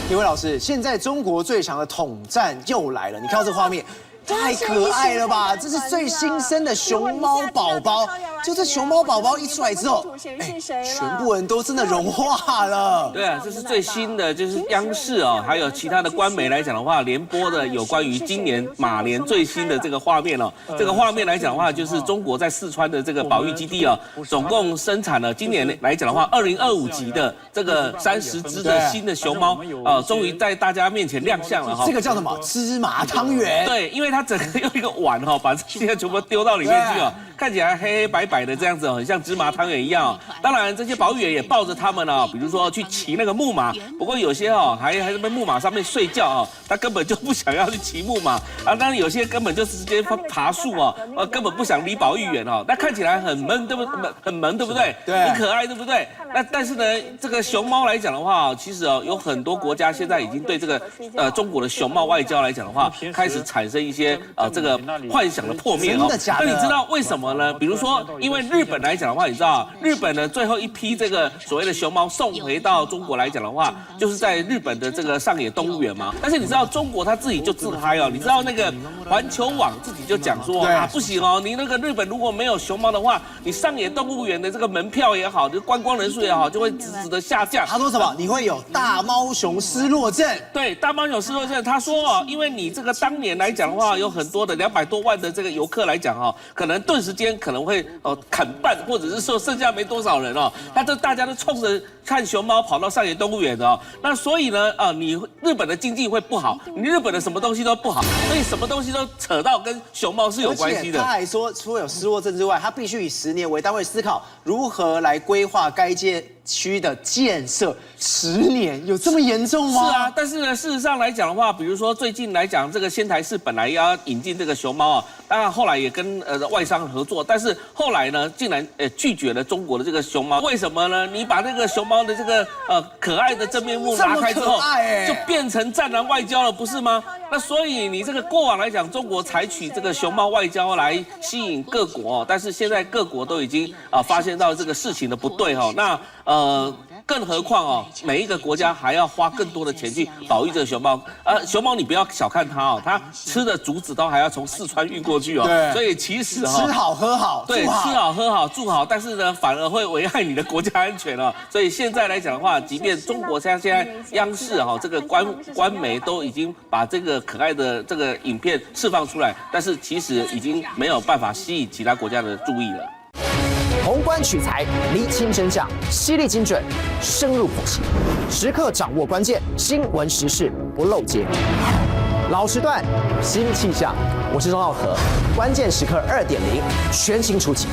李伟老师，现在中国最强的统战又来了，你看到这画面。 太可爱了吧！这是最新生的熊猫宝宝，就这熊猫宝宝一出来之后，全部人都真的融化了。对啊，这是最新的，就是央视哦，还有其他的官媒来讲的话，联播的有关于今年马年最新的这个画面哦。这个画面来讲的话，就是中国在四川的这个保育基地哦，总共生产了今年来讲的话，2025级的这个30只的新的熊猫，终于在大家面前亮相了哈。这个叫什么？芝麻汤圆。对，因为它整个用一个碗哈，把这些全部丢到里面去哦，看起来黑黑白白的这样子哦，很像芝麻汤圆一样哦。当然，这些保育员也抱着他们哦，比如说去骑那个木马，不过有些哦还在木马上面睡觉哦，他根本就不想要去骑木马啊。当然有些根本就直接爬树哦，根本不想理保育员哦。那看起来很闷，对不？很萌，对不对？对，很可爱，对不对？那但是呢，这个熊猫来讲的话，其实哦有很多国家现在已经对这个中国的熊猫外交来讲的话，开始产生一些这个幻想的破灭哦。真的假的？那你知道为什么呢？比如说，因为日本来讲的话，你知道日本的最后一批这个所谓的熊猫送回到中国来讲的话，就是在日本的这个上野动物园嘛。但是你知道中国他自己就自嗨哦，你知道那个环球网自己就讲说啊，不行哦，你那个日本如果没有熊猫的话，你上野动物园的这个门票也好，这观光人数也好，就会直直的下降。他说什么？你会有大猫熊失落症。对，大猫熊失落症。他说哦，因为你这个当年来讲的话，有很多的200多万的这个游客来讲哈，可能顿时间可能会砍半，或者是说剩下没多少人哦。那这大家都冲着看熊猫跑到上野动物园的哦。那所以呢，你日本的经济会不好，你日本的什么东西都不好，所以什么东西都扯到跟熊猫是有关系的。他还说，除了有失落症之外，他必须以10年为单位思考如何来规划该区的建设。10年有这么严重吗？是啊，但是呢，事实上来讲的话，比如说最近来讲，这个仙台市本来要引进这个熊猫啊，当然后来也跟外商合作，但是后来呢，竟然拒绝了中国的这个熊猫。为什么呢？你把那个熊猫的这个可爱的真面目拿开之后，就变成战狼外交了，不是吗？那所以你这个过往来讲，中国采取这个熊猫外交来吸引各国，但是现在各国都已经发现到这个事情的不对哈。那更何况哦，每一个国家还要花更多的钱去保育这个熊猫。熊猫你不要小看它哦，它吃的竹子都还要从四川运过去哦。对。所以其实吃好喝好，对，吃好喝好住好，但是呢，反而会危害你的国家安全哦。所以现在来讲的话，即便中国现在央视这个官媒都已经把这个可爱的这个影片释放出来，但是其实已经没有办法吸引其他国家的注意了。宏观取材，厘清真相，犀利精准，深入剖析，时刻掌握关键，新闻时事不漏接。老时段，新气象，我是钟浩和，关键时刻2.0全新出击。